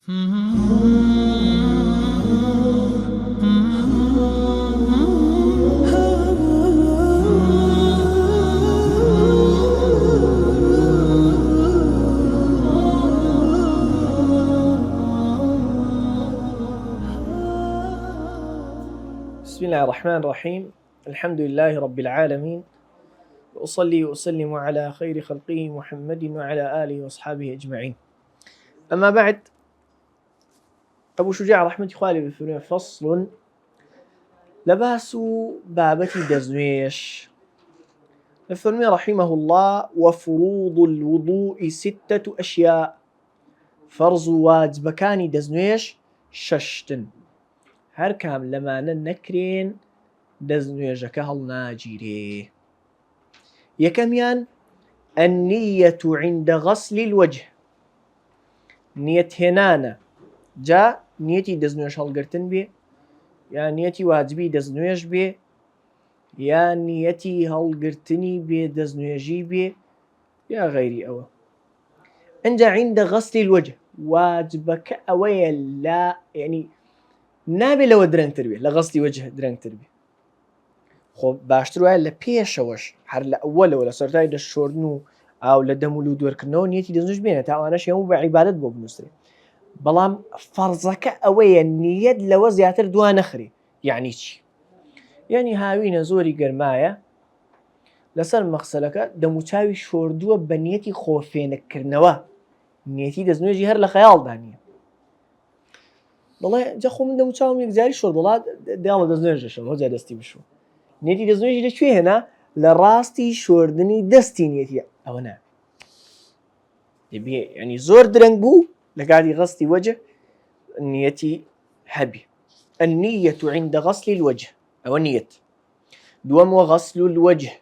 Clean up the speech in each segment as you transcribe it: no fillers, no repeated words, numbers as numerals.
بسم الله الرحمن الرحيم. الحمد لله رب العالمين، وأصلي وأسلم على خير خلقه محمد وعلى آله وأصحابه أجمعين. أما بعد، أبو شجاع رحمة خوالي بفرمي فصل لباس بابتي دزنويش. بفرمي رحمه الله: وفروض الوضوء 6 أشياء. فرض واجبكاني دزنويش ششتن، هر كام لمانا نكرين دزنويجك هالناجيري. يكميان النية عند غسل الوجه. نية هنانا جا نيتي دزنويش هالقرتن بي، يا نيتي واجبي دزنويش بي، يا نيتي هالقرتني بي دزنويجي بي، يا غيري أوه. انجا عند غسل الوجه واجبك أويا لا، يعني نابي لو درنتر بي لغسل وجه درنتر بي. خب باشتر وایە لە پێشەوەش هەر لە ئەوەلەوە لە سەرەتای دەستشۆردن ئاو لە دەم و لودوەرکردنەوە نیەتی دەستنوێژ بێنێت تا ئەوانەش هەموو بە عیبادەت بۆ بنووسرێ. بەڵام فەرزەکە ئەوەیە نیەت لەوە زیاتر دوا نەخرێ. یعنی چی؟ یعنی هاوینە زۆری گەرمایە لەسەر مەغسەلەکە دەم و چاوی شۆردووە بە نیەتی خۆفێنکردنەوە، نیەتی دەستنوێژی هەر لە خەیاڵدا نییە. بەڵێ جا خۆ من دەم و چاوم یەکجاری شۆرد، وڵات دێڵە دەستنوێژ دەشەم هەوجا دەستی بشوە. نيتي دزنويجي لەکوێ هێنا؟ لە ڕاستی شۆردنی دەستی نیەتیە. ئەوە نابێت، دەبێ یعنی زۆر درەنگ بوو لە کاتی غەسلی وەجه نیەتی هەبێ. النية عند غسل الوجه، ئەوە نیەت. دووەم وغسل الوجه،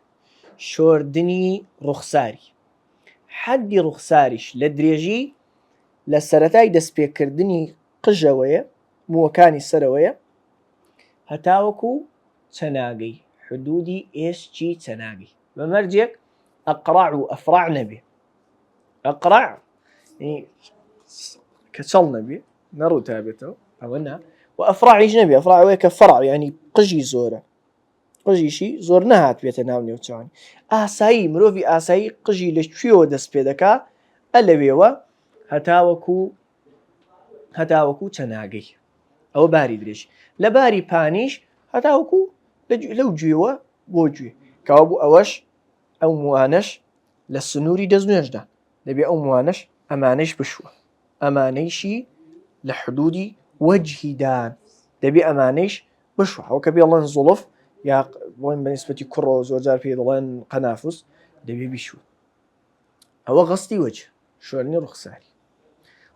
شۆردنی ڕوخساری. حەدی ڕوخساریش لە درێژی لە سەرەتای دەستپێکردنی قژەوەیە، مووەکانی سەرەوەیە، هەتاوەکو چەناگەی، حدودی ئێشکی چەناگەی. بەمەرجێک ئەقڕع و ئەفڕع نەبێ. ئەقڕع کە چەڵ نەبێ، نەڕوو تابێتەوە، ئەوە نا. و ئەفڕعیش نەبێ، ئەفڕع ئەوەیە کە فەڕع، یعنی قژی زۆرە، قژیشی زۆر نەهات بێتە ناو نێوچەوانی. ئاسایی، مرۆڤی ئاسایی قژی لەکوێوە دەست پێ دەکا؟ ئەلەوێوە هەتاوەکو چەناگەی. ئەوە باری درێژی. لە باری پانیش هەتاوەکو لەو گوێوە بۆ گوێ، کەوا بوو ئەوەش ئەو موانەش لە سنووری دەستنوێژدا دەبێ ئەو موانەش ئەمانەش بشوە، ئەمانەیشی لە حدودی وەجهیدان دەبێ ئەمانەیش بشوە. ئەو کە بێڵێن زوڵف یا بڵێن بەنسبەتی کوڕەوە زۆرجار پێ دەڵێن قەنافوس، دەبێ بیشوە. ئەوە غەسلی وەجه، شۆردنی ڕوخساری.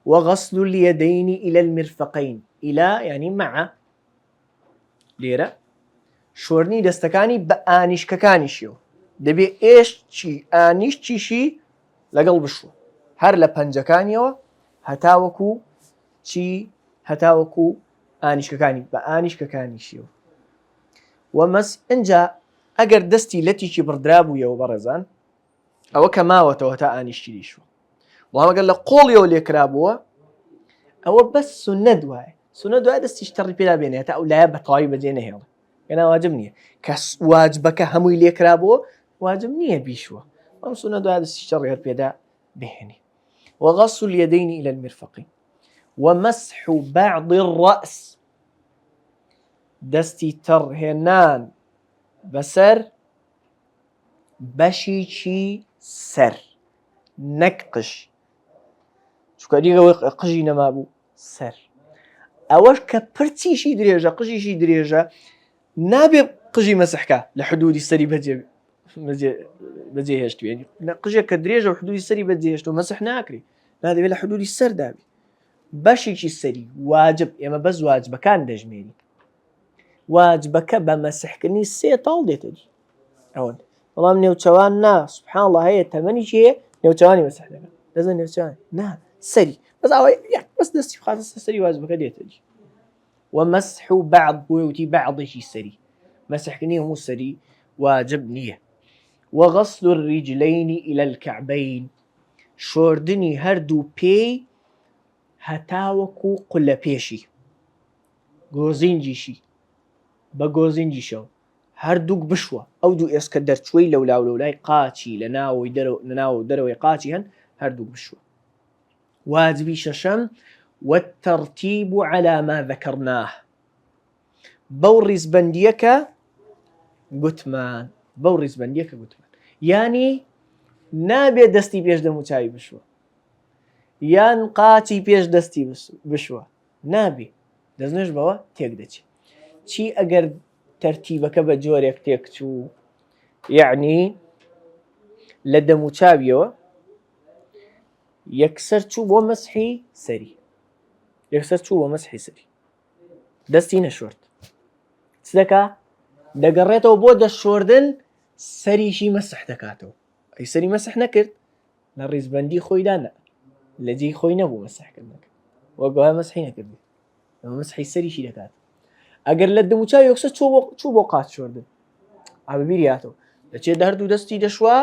وغسل اليدين إلى المرفقين. إلى يعني مع، لێرە شۆردنی دەستەکانی بە ئانیشکەکانیشیەوە، دەبێ ئێشکی ئانیشتیشی لەگەڵ بشوە، هەر لە پەنجەکانیەوە هەتاوەکو ئانیشکەکانی بە ئانیشکەکانیشیەوە. وەمەس ئەنجا ئەگەر دەستی لەتیکی بڕدرا بوویەوە بەڕێزان، ئەوە کە ماوەتەوە تا ئانیشتی دیشوە. بەڵام ئەگەر لە قۆڵیەوە لێکرا بووە، ئەوە بەس سونەت وایە، سونەت وایە دەستیش تەڕی پێدا بێنێت تا ئەو لایە بەتەواوی بەجێ نەهێڵێ. هێنا واجب نییە کە واجبەکە هەمووی لێکرا بووە، واجب نییە بیشوە، ئەم سونەت وایە دەستی تەڕی هەر پێدا بهێنێ. وغسل اليدين إلى المرفقين. ومسح بعض الرأس، دەستی تەڕهێنان بەسەر بەشێکی سەر، نەک قژ، چونکە دیگەوەی قژی نەما بوو سەر. ئەوەش کە پرچیشی درێژە، قژیشی درێژە، نابێ قژی مەسحکە لە حدودی سەری بەجێ هێشتوێ. قژێک کە درێژە و حدودی سەری بەجێ هێشتوە مەسح ناکرێ، نادەبێت لە حدودی سەر دابێ. بەشێکی سەری واجب، ئێمە بەس واجبەکان دەژمێنی، واجبەکە بە مەسحکردنی 3 تاڵ دێتە دی ئەوەن. بەڵام نێوچەوان نا، سوبحان الله، هەیە تەمەنی چیە نێوچەوانی مەسح دەکەن، دەزن نێوچەوان نا سەری بەس ئەوەی بەس دەستی بخاتە سەری واجبەکە دێتە دی. ومسح بعض، بويوتي بعضشي سري، مسحكني مو سري واجب نية. وغسل الرجلين إلى الكعبين، شوردني هردو بي هەتاوەکو قولە پێشی گۆزینجیشی بە گۆزینجیشەوە هەردووک بشوە ئەو دوو ئێسکە دەرچووی لەولای قاچی لە ناو دەرەوەی قاچی هەن هەردووک بشوە. واجبی شەشەم والترتيب على ما ذكرناه بەو ڕیزبەندیەکە گوتمان یانی نابێت دەستی پێش دەموچاوی بشوە یان قاچی پێش دەستی بشوە نابێ دەستنوێژ بەوە تێک دەچێت. چی ئەگەر تەرتیبەکە بە جۆرێک تێک چوو یعنی لە دەموچاویەوە یەکسەر چوو بۆ مەسحی سەری دەستی نەشۆرد چ دەکا دەگەڕێتەوە بۆ دەستشۆردن سەریشی مەسح دەکاتەوە ئەی سەری مەسح نەکرد لە ڕیزبەندی خۆیدا لە جێی خۆی نەبوو مەسحکردنەکە وەگوایە مەسحی نەکردی ئەمە مەسحی سەریشی دەکات. ئەگەر لە دەموچاوی یەکسەر چوو بۆ قاچ شۆردن ئابیری هاتەوە دەچێت هەردوو دەستی دەشوا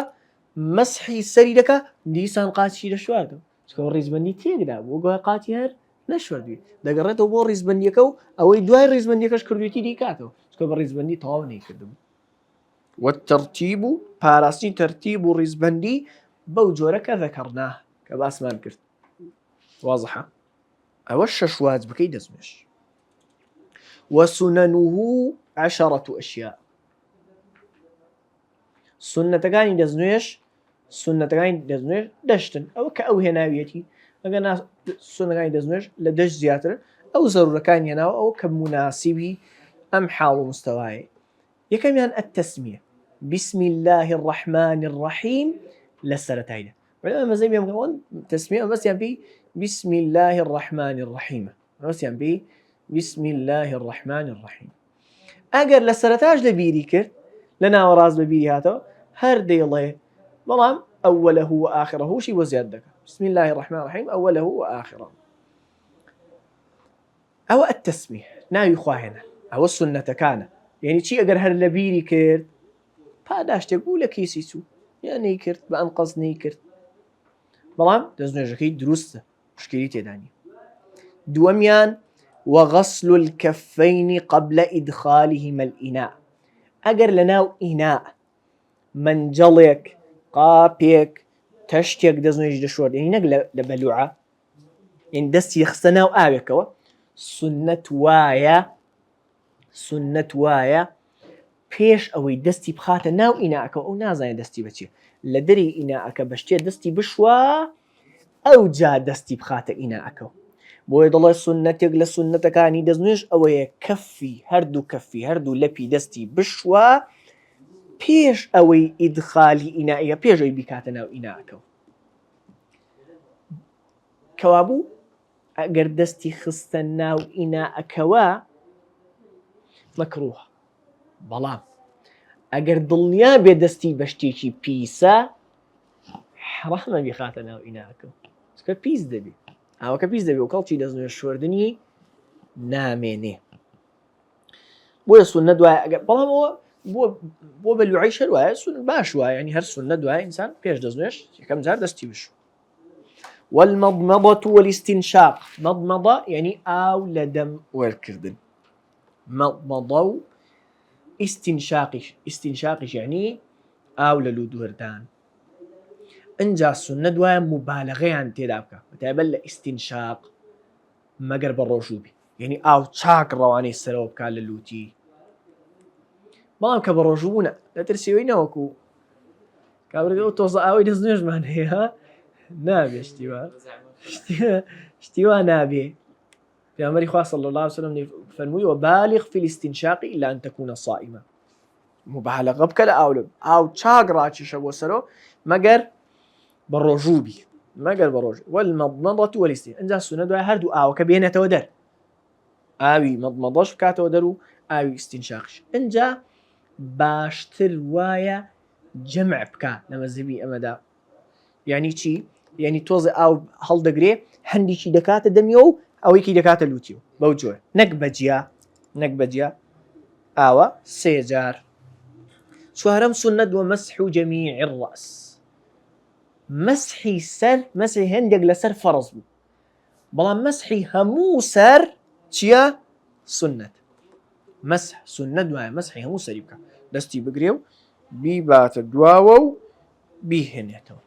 مەسحی سەری دەکا دیسان قاچی دەشواردەوە چکە ڕیزبەندی تێکدا بۆ گوای قاچی هەر نەشوردوی دەگەڕێتەوە بۆ ڕیزبەندیەکە و ئەوەی دوای ڕیزبەندیەکەش کردوێتی دیکاتەوە چکە بە ڕیزبەندی تەواو نەیکردبوو. والترتیب و پاراستنی تەرتیب و ڕیزبەندی بەو جۆرە کە ذەکەڕناه کە باسمان کرد واضحە. ئەوە شەش واجبەکەی دەستنوێژ. وسننه 10 أشياء سنەتەکانی دەستنوێژ دەشتن ئەوە کە ئەو هێناویەتی ئەگەر سنەکانی دەستنوێژ لە دەشت زیاتر ئەو زەرورەکانی هێناوە ئەو کە مناسیبی ئەم حاڵ و مستەوایە. یەکەمیان التەسمیە بسم الله الرحمن الرحیم لە سەرەتایدا مەزەی بێم تەسمیە بەسیان پێی بسم الله الرحمن الرحیم بەسیان پێی بسم الله الرحمن الرحیم. ئەگەر لە سەرەتاش لە بیری کرد لە ناوەڕاست بە بیری هاتەوە هەر دەیڵێ بەڵام ئەوەله و ئاخرەهوشی بۆ زیاد دەکات بسم الله الرحمن الرحیم ئەوەله و ئاخرە. ئەوە التەسمیە ناوی خواهێنە ئەوە سنەتەکانە یعنی چی ئەگەر هەر لە بیری کرد پاداشتێک بوو لە کیسی چوو یان نەیکرد بە ئەم قەز نەیکرد بەڵام دەستنوێژەکەی دروستە مشکلی تێدانی. دووەمیان وغسل الكفين قبل إدخالهما الإناء ئەگەر لە ناو ئیناء منجەڵێک قاپێک تەشتێک دەستنوێژی دەشۆرد یعنی نەک لە بەلوعە یعنی دەستی خستە ناو ئاوێکەوە سنەت وایە پێش ئەوەی دەستی بخاتە ناو ئیناءەکە ئەو نازانێت دەستی بچێ لە دەری ئیناءەکە بە شتێ دەستی بشوە ئەو جا دەستی بخاتە ئیناءەکەەوە بۆیە دەڵێ سنەتێک لە سنەتەکانی دەستنوێژ ئەوەیە کەفی هەردوو لەپی دەستی بشوە پێش ئەوەی ئیدخالی ئینائیە پێش ئەوەی بیکاتە ناو ئیناءەکەەوە. کەوابوو ئەگەر دەستی خستە ناو ئیناءەکەوە مەکرووهە بەڵام ئەگەر دڵنیا بێ دەستی بە شتێکی پیسە حەرامە بیخاتە ناو ئیناءەکەەوە چکە پیس دەبێت ئاوەکە پیس دەبێت و کەڵکی دەستنوێژ شۆردنی نامێنێ. بۆیە سنە دوایە ئەگەر بەڵامەوە بۆ بەلوعەی شەر وایە باش وایە ینی هەر سنە دوایە ئینسان پێش دەستنوێژ یەکەم جار دەستی بشوە. والمضمضة والاستنشاق مضمضة يعني ئاو لە دەم وەرکردن مضمضة و استنشاقیش يعني ئاو لە لودوەردان. ئەنجا سنە دوایە مبالغەیان تێدا بکە بەتایبەت لە ئیستینشاق مەگەر بە ڕۆژوو بێ یعنی ئاو چاک ڕەوانەی سەرەوە بکات لە لوتی بەڵام کە بە ڕۆژوو بوونە دەترسیەوەی نەوەکو کابرا تۆزە ئاوی دەستنوێژمان هەیە نابێ شتیوا نابێ. پێغەمبەری خوا صلی الله علیه وسلم فەرمووی وبالغ في الاستنشاق إلا أن تكون صائما مبالغە بکە لە ئاو چاک ڕاکێشە بۆ سەرەوە مەگەر بە ڕۆژوو بی والمضمضة والاستنشاق. ئەنجا سنە دوای هەردوو ئاوەکە بێنێتەوە دەر ئاوی مەضمەضەش بکاتەوە دەر و ئاوی ئیستینشاقش. ئەنجا باشتر وایە جەمع بکە لە مەذهبی ئەمەدا یعنی چی یعنی تۆزە ئاو هەڵدەگرێ هەندێکی دەکاتە دەمیەوە و ئەوەیەکی دەکاتە لوتیەوە بەو جۆرە نەک بەجیا ئاوە 3 جار. چوارەم سنەت ومەسح جەمیع الرأس مەسحی سەر مەسحی هەندێک لەسەر فەرز بوو بەڵام مەسحی هەموو سەر چییە؟ سنەت. مەسح سنەت وایە مەسحی هەموو سەری بکە، دەستی بگرێ و بیباتە دواوە و بیهێنێتەوە.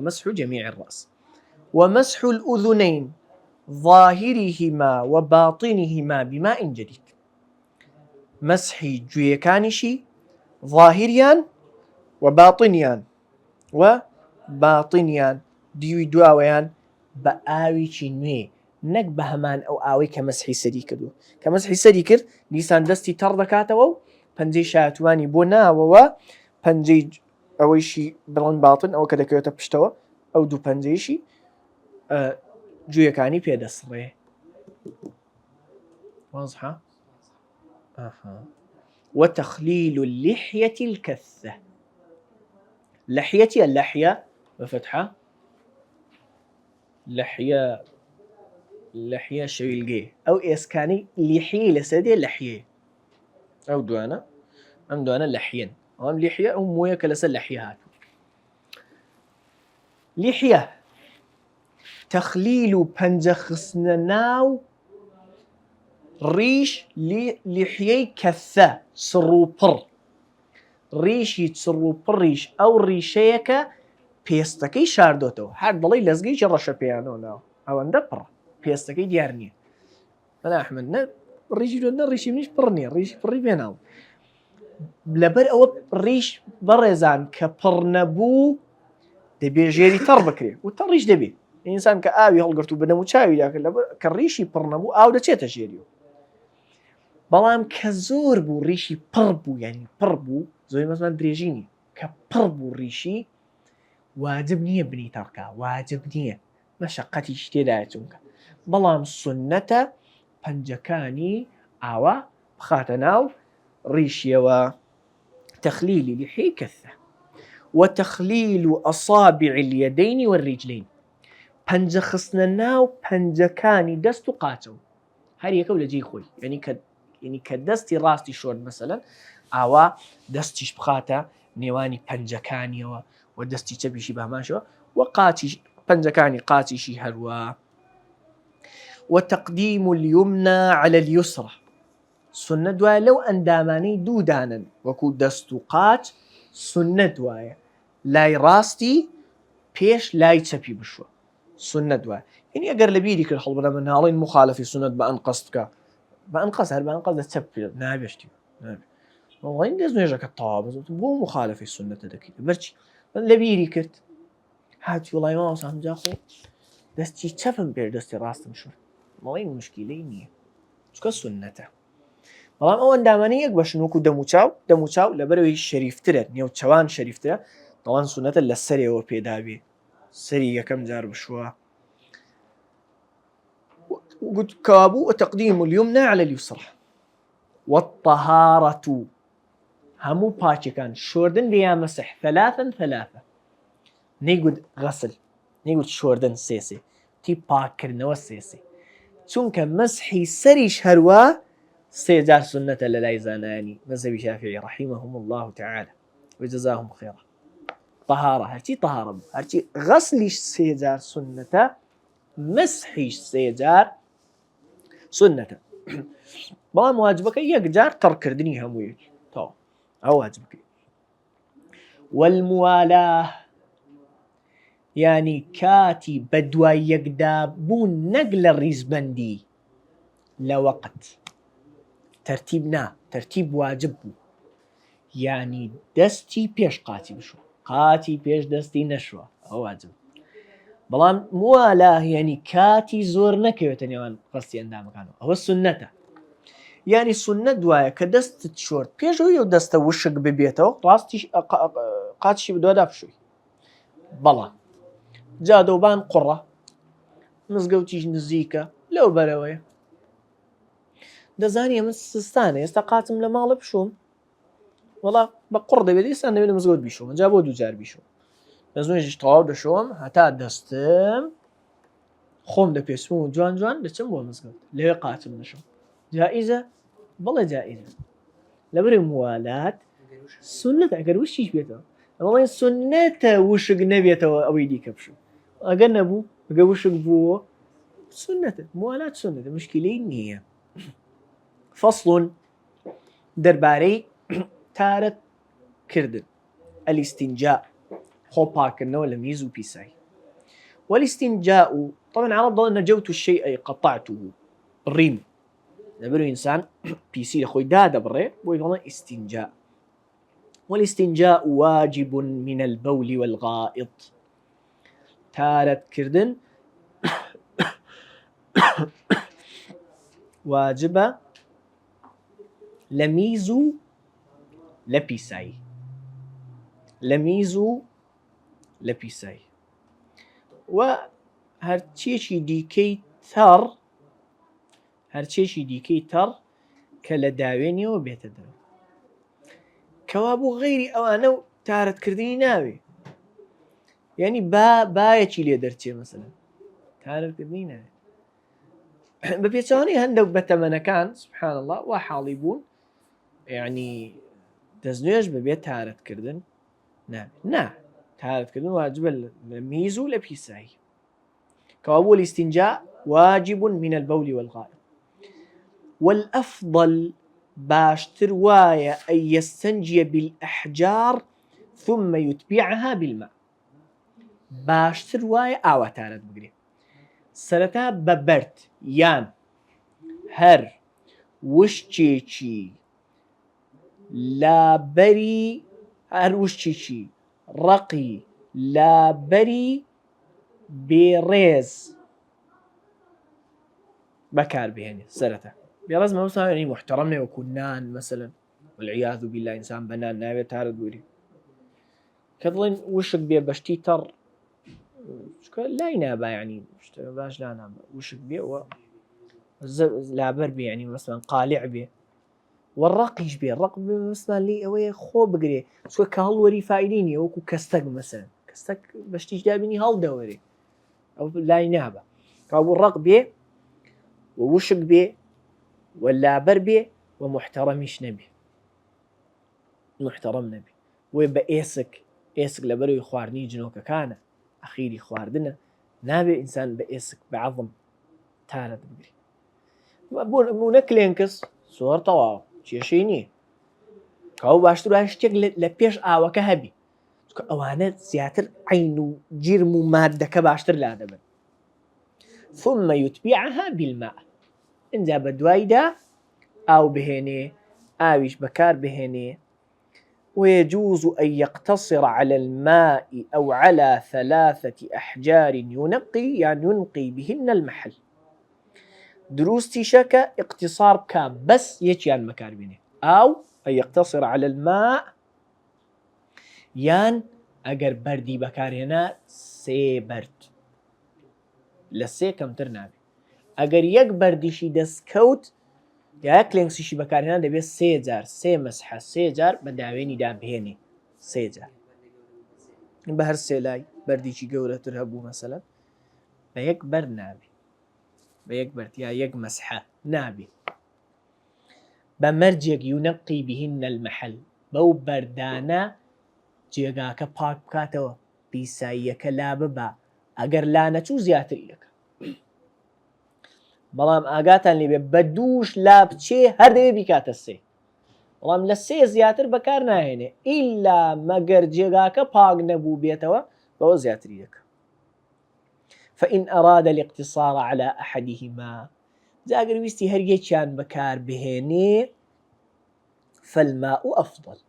مسح جميع الرأس ومسح الأذنين ظاهرهما وباطنهما بماء جديد. مسحي جويكانشي ظاهريان وباطنيان ديوي دواويان بآوي نوێ نەک بە هەمان ئەو ئاوەی کە مەسحی سەری کردو. کە مەسحی سەری کرد دیسان دەستی تەڕ دەکاتەوە و پەنجەی شایەتوانی بۆ ناوەوە، پەنجەی ئەوەیشی بڵند باتن ئەوە کە دەکەوێتە پشتەوە، ئەو دوو پەنجەیشی گوێیەکانی پێدەسڕێ. واضحة؟ وتخليل اللحية الكثة. لحيتي اللحية بفتحة، لحية شويلقي أو إسكاني لحية لسدي لحية أو دوانا أم دوانا لحيا أم لحية أو موية كلسة لحية هاتو. لحية تخليل بنجخسناو ريش لحية كثة سروبر ريشي سروبر ريش أو ريشيك پێستەکەی شاردۆتەوە، هەر دڵی لەزگەی ڕەشە پێیانەوە ئەوەندە پڕ پێستەکەی دیار نییە. ئەنا ئەحمەد نە ڕیشی نە ڕیشی منیش پڕ نییە، ڕیشی پڕی پێناو. لەبەر ئەوە ڕیش بەڕێزان کە پڕ نەبوو دەبێ ژێری تەڕ بکرێ و تەڕیش دەبێت. ئینسان کە ئاوی هەڵگرت و بنەم و چاوی داکرد لەبەر کە ڕیشی پڕ نەبوو ئاو دەچێتە ژێریەوە. بەڵام کە زۆر بوو ڕیشی پڕ بوو، یعنی پڕ بوو، زۆری مەزمان درێژی نیە، کە پڕ بوو ڕیشی واجب نییە بنی تەڕکە، واجب نییە، مەشەقەتیش تێدایە چونکە. بەڵام سنەتە پەنجەکانی ئاوا بخاتە ناو ڕیشیەوە. تخليل لحية كثة وتخليل أصابع اليدين والرجلين. پەنجە خستنە ناو پەنجەکانی دەست و قاچەوە هەر یەکە و لە جێی خۆی، یعنی کە دەستی ڕاستی شۆرد مەسەلەن ئاوا دەستیش بخاتە نێوانی پەنجەکانیەوە و دەستی چەپیشی بەماشەوە و قاچیش پەنجەکانی قاچیشی هەروە. وتقديم اليمنى على اليسرى. سنەت وایە لەو ئەندامانەی دوودانن وەکو دەست و قاچ، سنەت وایە لای ڕاستی پێش لای چەپی بشوە، سنەت وایە. یعنی ئەگەر لە بیری کرد هەڵبەنە مناڵین مخالفی سنەت بە ئەنقەس بکە، بە ئەنقەس هەر بە ئەنقەس دە چەپ پێ نابێشتی وڵی دەست نوێژەکە تەواو بزوت بۆ مخالفی سنەتە دەکەیت بەرچی لە بیری کرد هاتی وڵای ماوەسا هەمجا خۆ دەستی چەپم پێش دەستی ڕاستم شوێ، مەڵی مشکیلەی نییە چکە سنەتە. بەڵام ئەو ئەندامانەی یەک بەشن وەکو دەموچاو لەبەرەوەی شەریفترە، نێوچەوان شەریفترە، دەڵان سنەتە لە سەرێەوە پێدابێ، سەری یەکەم جار بشووە. كابو وتقديم اليمنى على اليسرى. والطهارة همو باچكان شوردن ديا مسح ثلاثا نيقود غسل نيقود شوردن سيسي تي باكرنوا سيسي چونك مسحي سريش هروا سيجار سنة للاي زاناني مذهب شافعي رحمهم الله تعالى وجزاهم خيرا. طهارة هرتي طهارة هرتي غسليش سيجار سنة، مسحيش سيجار سنة. بەڵام واجبەکە یەک جار تەڕکردنی هەموویەکی تەواو ئەو واجبەکەی. والموالاة یعنی کاتی بە دوای یەکدا بوون نەک لە ڕیزبەندی لە وەقت تەرتیب نا، تەرتیب واجب بوو، یعنی دەستی پێش قاتی بشوە، قاتی پێش دەستی نەشوە، ئەو واجب. بەڵام موالاه یعنی کاتی زۆر نەکەوێتە نێوان ڕستی ئەندامەکانەوە، ئەوە سنەتە. یعنی سنەت دوایە کە دەستت شۆرد پێشەوەی و دەستە وشک ببێتەوە ڕاستی قاچشی بەدووادا بشووی. بەڵام جادەوبان قوڕە، مزگەوتیش نزیکە لەو بەرەوەیە، دەزانی ئەمە سستانە، ئێستا قاچم لە ماڵە بشوم وەڵا بە قوڕ دەبێت، ئێستا دەبێت لە مزگەوت بیشۆم، جا بۆ دووجار بیشۆم، دەزنێژیش تەواو دەشۆم هەتا دەستم خۆم دەپێسم و جوان جوان دەچم بۆ مزگەوت، لەوێ قاچم نەشم. جائزە؟ بەڵێ جائزە، لەبەرەوەی موالات سنەتە. ئەگەر وشیش بێتەوە ئەوڵێن سنەتە وشک نەبێتەوە ئەوەی دیکە بشوو، ئەگەر نەبوو بقى وشك بوه سنة موالات سنة مشكلين هي فصل درباري تارت كردن الاستنجاء خوباك النوع لم يزو بيساي والاستنجاء طبعا عرض نجوت الشيء أي قطعته الريم نبرو إنسان بيسي لخوي دادا بري ويقولون استنجاء والاستنجاء واجب من البول والغائط تارت كردن واجبة لميزو لبيساي لميزو لبيساي وهرتشيشي ديكي تر كلا داويني وبيت داو كوابو غيري أوانو تارت كردني ناوي يعني بايتشي لي درتشي مثلا تارت كردني ناوي ببيتشاني هندوك بتمنى كان سبحان الله وحاليبون يعني دزنيش ببيت تارت كردن نعم تارت كردن واجب الميزو لبيساي كوابو الاستنجاء واجب من البول والغائط والأفضل باشتر وايا أن يستنجي بالأحجار ثم يتبعها بالماء باشتر وايا آوا تارت بقري سرتا ببرت يان هر وشتيشي لا بري هر وشتيشي رقي لا بري بريز بكار بهني سرته برز ما وصل يعني محترمنا وكنان مثلا والعياذ بالله إنسان بنان نابي تارد بوري كذلين وشك بيه بشتيتر لا ينابا يعني باش لا نابا وشك بيه لابر بيه يعني مثلا قالع بيه والرقيش بيه الرق مثلا لي اوي خو بقري سو كهالوري فايديني وكو كستك مثلا كستك بشتيش دابيني هال دوري او لا ينابا كابو الرق بيه ووشك بيه ولا بربي ومحترميش نبي محترم نبي وبأيسك لبرو خوارني جنوك كان أخيري خواردنا نابي إنسان بأيسك بعظم تارد بقري مو نكلينكس صور طواو شيشيني كاو باشترو هاشتيك لبيش آوك هبي أوانات زياتر عينو جرمو مادة باشتر لا دبن ثم يتبعها بالماء إنزا بدوايدا أو بهني آويش بكار بهني ويجوز أن يقتصر على الماء أو على 3 أحجار ينقي بهن المحل دروستي شكا اقتصار كام بس يجيان مكار بهني أو أن يقتصر على الماء يان أجر بردي بكار هنا سي برد لسي كم ترنابي أجر يك برديشي دسكوت یا کلینگسیشی بەکارهێنان دەبێت 3 جار 3 مەسحە 3 جار بە داوێنی دابهێنێ 3 جار بە هەر سێلای بەردێکی گەورەتر هەبوو مەسەلەن بە یەک بەرد نابێ بە یەک بەرد یا یەک مەسحە نابێ بە مەرجێک یونەقی بهن المەحەل بەو بەردانە جێگاکە پاک بکاتەوە پیساییەکە لا ببا ئەگەر لا نەچوو زیاتری دەکات بەڵام ئاگاتان لێبێ بە دووش لا بچێ هەر دەوێ بیکاتە 3 بەڵام لە 3 زیاتر بەکار ناهێنێ ئیلا مەگەر جێگاکە پاک نەبوو بێتەوە بەوە زیاتری دەکات فإن أراد الاقتصار على أحدهما جاگر ویستی هەر یەکیان بەکار بهێنێ فالماء أفضل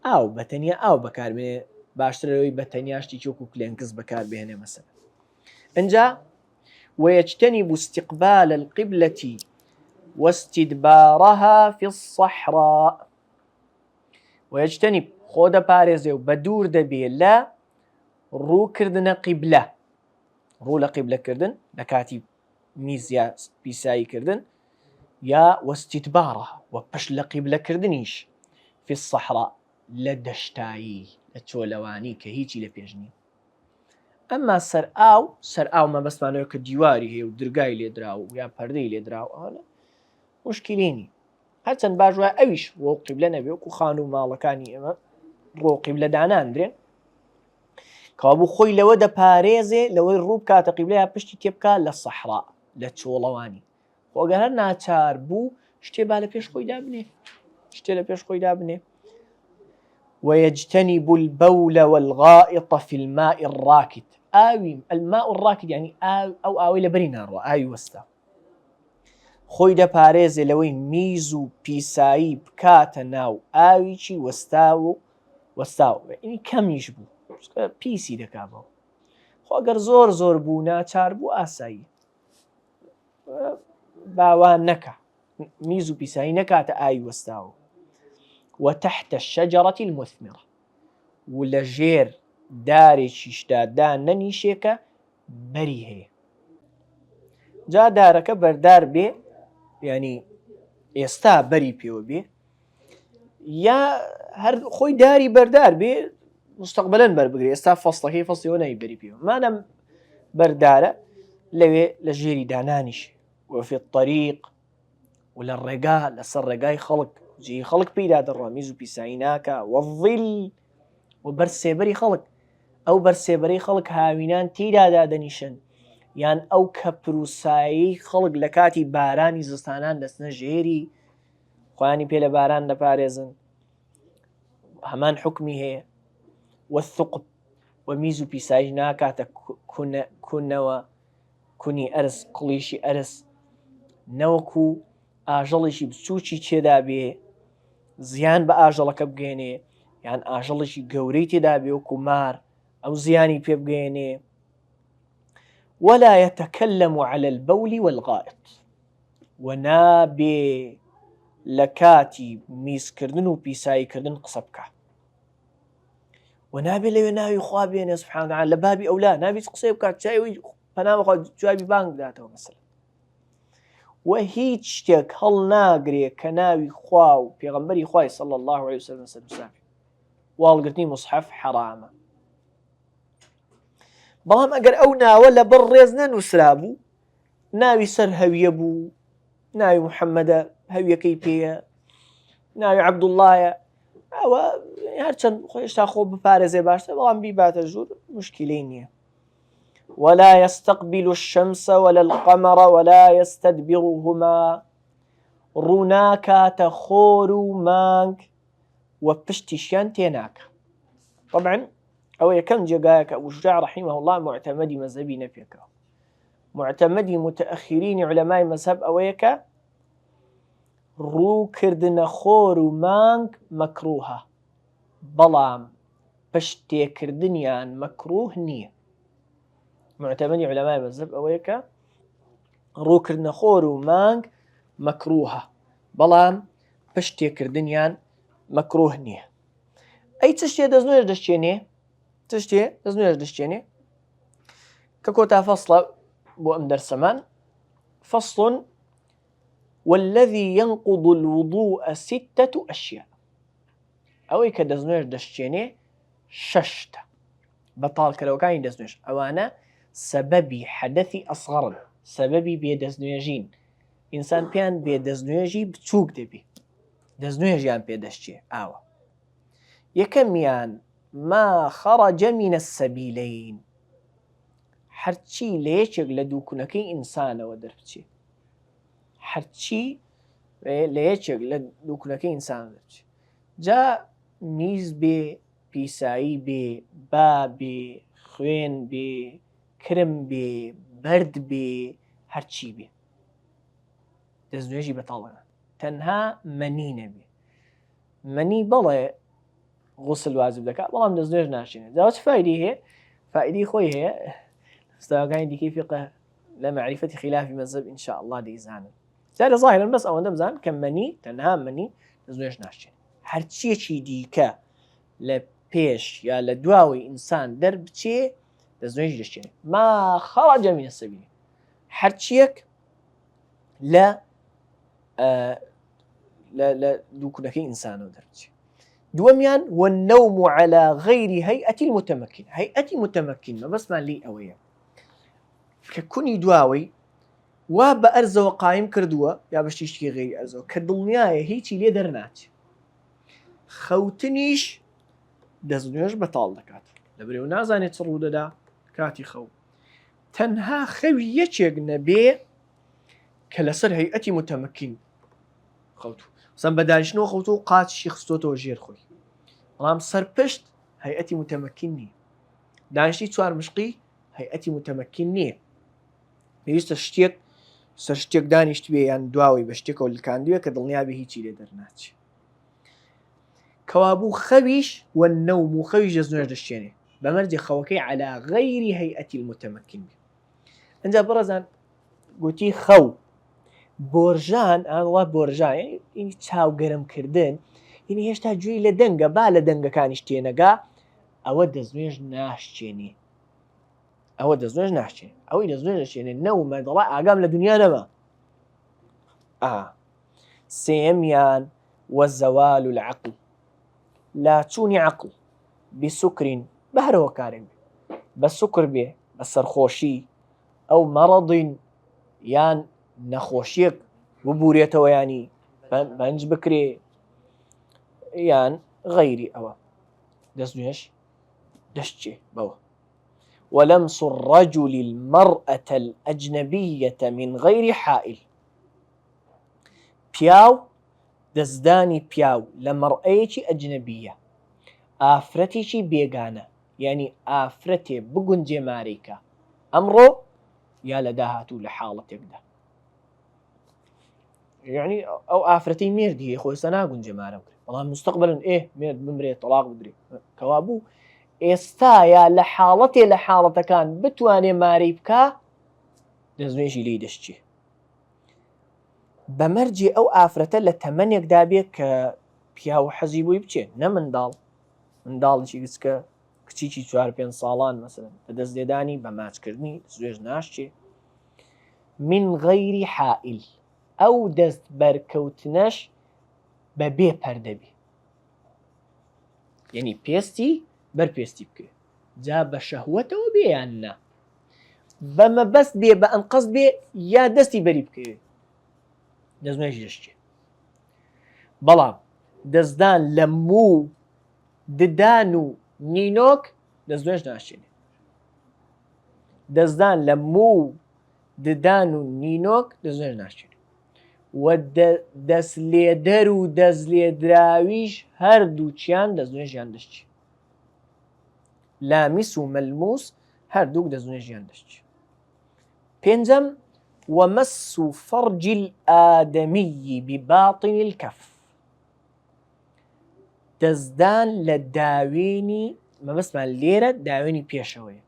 ئاو بەتەنیا ئاو بەکار بێنێ باشترە لەوەی بەتەنیاشتی چۆکو کلێنکس بەکار بهێنێ مەسەلەن ئەنجا ويجتنب استقبال القبلة واستدبارها في الصحراء ويجتنب خود بارزيو بدور دبي لا رو كردنا قبلة رو لقبلة كردن لكاتي ميزيا بيساي كردن يا واستدبارها وبش لقبلة كردنيش في الصحراء لدشتاي لتولواني كهيتي لبيجني أما سر أو ما بس معناه كديواري هي ودرقاي اللي دراو ويا بردي اللي دراو أنا مشكليني حتى باجوا أيش رو قبلة نبي وكو خانو مالكاني أما رو قبلة دانان درين کابوو خۆی لەوە دەپارێزێ لەوەی ڕوو بکاتە قیبلەیە پشتی تێبکات لە سەحرا لە چۆڵەوانی خۆگەر هەر ناچار بوو شتێ با لە پێش خۆی دابنێ شتێ لە پێش خۆی دابنێ ويجتنب البول والغائط في الماء الراكد الماء الراكد يعني أو آوي لبري ناروا آوي وستا خۆی دەپارێزێ لەوەی میز و پیسایی بکاتە ناو ئاویی وەستاو ئینی کەمیش بوو پیسی دەکاتەوە خۆ ئەگەر زۆر بوو ناچار بوو ئاسایی باوان نەکە میز و پیسایی نەکاتە ئاوی وەستاوە وتحت الشجرة المثمرة ولجير داري شيشتا ننيشيكا بري هي جا دارك بردار بي يعني يستا بري بيو بي يا هر خوي داري بردار بي مستقبلا بربقري يستا فصلك فصلي وناي بري بيو ما نم بردارة لوي لجيري دانانيش وفي الطريق ولا الرقاء لسر رقاي خلق جي خلق بيدا الرميز بيسايناكا والظل وبرسيبري خلق او برسيبري خلق هاوينان تيدا دادنيشن يان او كبروساي خلق لكاتي باراني زستانان دسنا جيري خواني بيلا باران دپاريزن همان حكمي هي والثقب وميزو بيسايناكا كوني ارس قليشي ارس نوكو ئاژەڵێکی بچووکی تێدا بێ زیان بە ئاژەڵەکە بگەێنێ یان ئاژەڵێکی گەورەی تێدا بێ وەکو مار ئەو زیانی پێ بگەێنێ ولا يتكلم على البول والغائط ونابێ لە کاتی میزکردن و پیساییکردن قسە بکە ونابێ لەوێ ناوی خوا بێنێ سبحانه وتعالى لە بابی ئەولا نابێت قسەی بکات چاوی پەنامەخوا جوابی بانگ بداتەوە مەسەلەن و هیچ شتێک هەڵ ناگرێ کە ناوی خوا و پێغەمبەری خوای صلی الله عليه وسلم سەرسافی واڵگرتنی مصحف حرامە بەڵام ئەگەر ئەو ناوە لە بەر ڕێز نەنووسرا بوو ناوی سەر هەویە بوو ناوی محەممەدە هەویەکەی پێیە ناوی عەبدوڵڵایە ئەوە هەرچەند خۆشتا خۆ بپارێزێ باشتر بەڵام بیباتە ژوور مشکلەی نییە ولا يستقبل الشمس ولا القمر ولا يستدبرهما روناكا تخور مانك وبشتشيان تيناك طبعا أو يكم جاءك أبو شجاع رحمه الله معتمدي مذهبي نفيك معتمدي متأخرين علماء مذهب أويك رو كردن خور مانك مكروها بلام بشتي كردنيان مكروه نية معتمدي علماء مذهب أويك روكرنا خور مانك مكروهة بلام بشتي كردنيان مكروه نية أي تشتي دزنوش دشتيني ككوتا فصل بو أم درسمان فصل والذي ينقض الوضوء 6 أشياء أويك دزنوش دشتيني ششت بطال كلوكاين دزنوش أوانا سببي حدثي أصغر سببي بيدزنويجين إنسان بيان بيدزنويجي بتوك دبي دزنويجيان بيدشتي آوا يكميان ما خرج من السبيلين هرچی ليشك لدوكنكي إنسان ودربتي هرچی ليشك لدوكنكي إنسان ودربتي جا ميز بي بيساي بي با بي خوين بي کرم بێ بەرد بێ هەرچی بێ دەستنوێژی بەتاڵە تەنها مەنی نەبێ مەنی بەڵێ غوسل واجب دەکات بەڵام دەستنوێژ ناشێنێت جاوە چ فایدی هەیە فائدی خۆی هەیە ئستاذەکانی دیکەی فقه لە معرفەتی خلافی مەذهب إن شاء الله دەیزانن جارە ظاهرن بەس ئەوەندە بزان کە مەنی تەنها مەنی دەستنوێژ ناشێنێت هەرچیەکی دیکە لە پێش یا لە دواوی ئینسان دەربچێ دەستنوێژی دەشتێنێ ما خرج من السبيل هەرچیەک لە دووکونەکەی ئینسانەوە دەربچێ دووەمیان والنوم على غير هيئة المتمكن هيئة متمكن ما بس لي أويا ككوني دواوي وا بأرزو قائم كردوا يا بشتيشتي غير أرزو كدڵنیایە هیچی لێ دەرناچێ خەوتنیش دەستنوێژ بەتاڵ دەکات دەبرێ و نازانێت چ ڕوودەدا کاتی خەو تەنها خەوی یەکێک نەبێ کە لەسەر هەیئەتی متەمەکین خەوتو سەم بە دانیشتنەوە خەوتو و قاچشی خستۆتەوە ژێر خۆی بەڵام سەرپشت هەیئەتی متەمەکین نییە دانیشتی چوار مشقی هەیئەتی متەمەکین نییە پێویستە شتێک سەر شتێک دانیشت بێ یان دواوی بە شتێکەوە لکاندوێ کە دڵنیابێ هیچی لێ دەرناچێ کەوابوو خەویش وەنەوم و خەویش دەستنوێژ دەشتێنێ بەمەرجێ خەوەکەی عەلا غەیری هەیئەتی المتەمەکین بێ ئەنجا بەڕێزان گوتی خەو بۆرژان ئاوا بۆرژان یعنی چاو گەرمکردن یعنی هێشتا گوێی لە دەنگە با لە دەنگەکانیش تێنەگا ئەوە دەستنوێژ ناشتێنێ ئەوە دەستنوێژ ناشتێنێ ئەوەی دەستنوێژ دەشتێنێ نەومە دەڵا ئاگام لە دنیا نەما سێمیان وەزەوال العەقل لاچوونی عەقڵ بسوکرین بە هەرەوە کارێک بێ بە سوکر بێ بە سەرخۆشی ئەو مەڕەضین یان نەخۆشیەک ببورێتەوە ینی بەنج بکرێ یان غەیری ئەوە دەستنوێژ دەشتێ بەوە ولمس الرجل المرأة الأجنبية من غير حائل پیاو دەستدانی پیاو لە مەڕئەیەکی ئەجنەبیە ئافرەتێکی بێگانە یعنی ئافرەتێ بگونجێ مارەیکە ئەمڕۆ یا لە داهاتوو لە حاڵەتێکدا یعنی ئەو ئافرەتەی مێردی خۆی ناگونجێ مارە بکرێت بەڵام مستەقبلن مێرد بمرێت تەلاق بدرێت کەوابوو ئێستایا لە حاڵەتێ لە حاڵەتەکان بتوانێ مارەی بکە دەستنوێژی لێی دەشتێ بەمەرجێ ئەو ئافرەتە لە تەمەنێکدا بێت کە پیاو حەزی بووی بچێت نە منداڵێکی گچکە کچیکی 4-5 ساڵان مەسەلەن بە دەست لێدانی بە ماچکردنی دەستنوێژ ناشتێ من غەیری حائل ئەو دەست بەرکەوتنەش بە بێ پەردەبی یعنی پێستی بەرپێستی بکرێت جا بە شەهوەتەوە بێ یان نا بەمەبەست بێ بە ئەنقەست بێ یا دەستی بەری بکەوێت دەستنوێژی دەشتێ بەڵام دەستدان لە موو ددان و نینۆک دەستنوێژ ناشتێنێ دەستدان لە موو ددان و نینۆک دەستنوێژ ناشتێنێ و دەست لێدەر و دەست لێدراویش هەردووچیان دەستنوێژیان دەشتێ لامیس و مەلموس هەردووک دەستنوێژیان دەشتێ پێنجەم ومس فرج الآدمي بباطن الكف دەستدان لە داوێنی مەبەستمان لێرە داوێنی پێشەوەی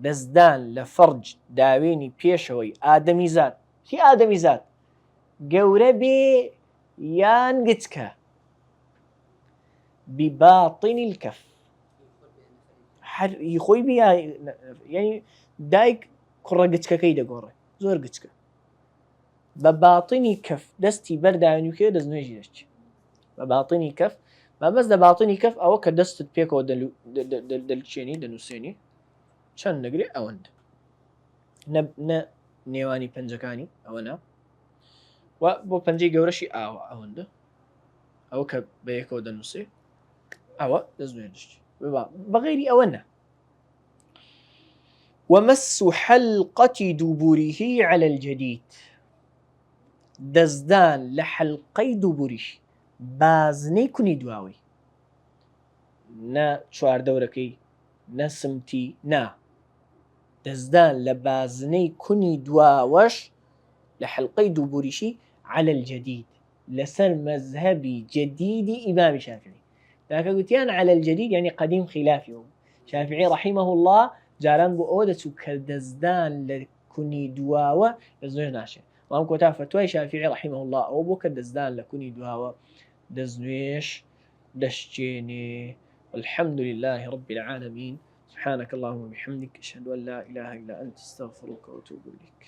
دەستدان لە فەرج داوێنی پێشەوەی ئادەمیزاد هی ئادەمیزاد گەورە بێ یان گچکە بباطن الكف خۆی بێ یعنی دایک کوڕە گچکەکەی دەگۆڕێ زۆر گچکە بە باطنی کەف دەستی بەرداوێنی کرد دەستنوێژی دەشتێ بە باطنی کەف مەبەست لە باطنی کەف ئەوە کە دەستت پێکەوە دەلچێنی دەنووسێنی چەند دەگرێ ئەوەندە نە نێوانی پەنجەکانی ئەوە نا و بۆ پەنجەی گەورەشی ئاوە ئەوەندە ئەوە کە بە یەکەوە دەنووسێ ئەوە دەستنوێژ دەشتێ بەغەیری ئەوە نا ومس حلقة دبره على الجديد دەستدان لە حەلقەی دووبوریش بازنەی کونی دواوی نە چواردەورەکەی نە سمتی نا دەستدان لە بازنەی کونی دواوەش لە حەلقەی دووبوریشی على الجديد لەسەر مەذهبی جدیدی ئیمامی شافعی داکە گوتیان على الجديد يعني قديم خلافی شافعی رحمه الله جاران بۆ ئەوە دەچوو کە دەستدان لە کونی دواوە دەستنوێژ ناشێت بەڵام کۆتا فتوای شافعی رحمه الله ئەوە بۆ کە دەستدان لە کونی دواوە دەستنوێژ دەشتێنێ والحمد لله رب العالمين سبحانك اللهم وبحمدك أشهد أن لا إله إلا أنت استغفرك وأتوب إليك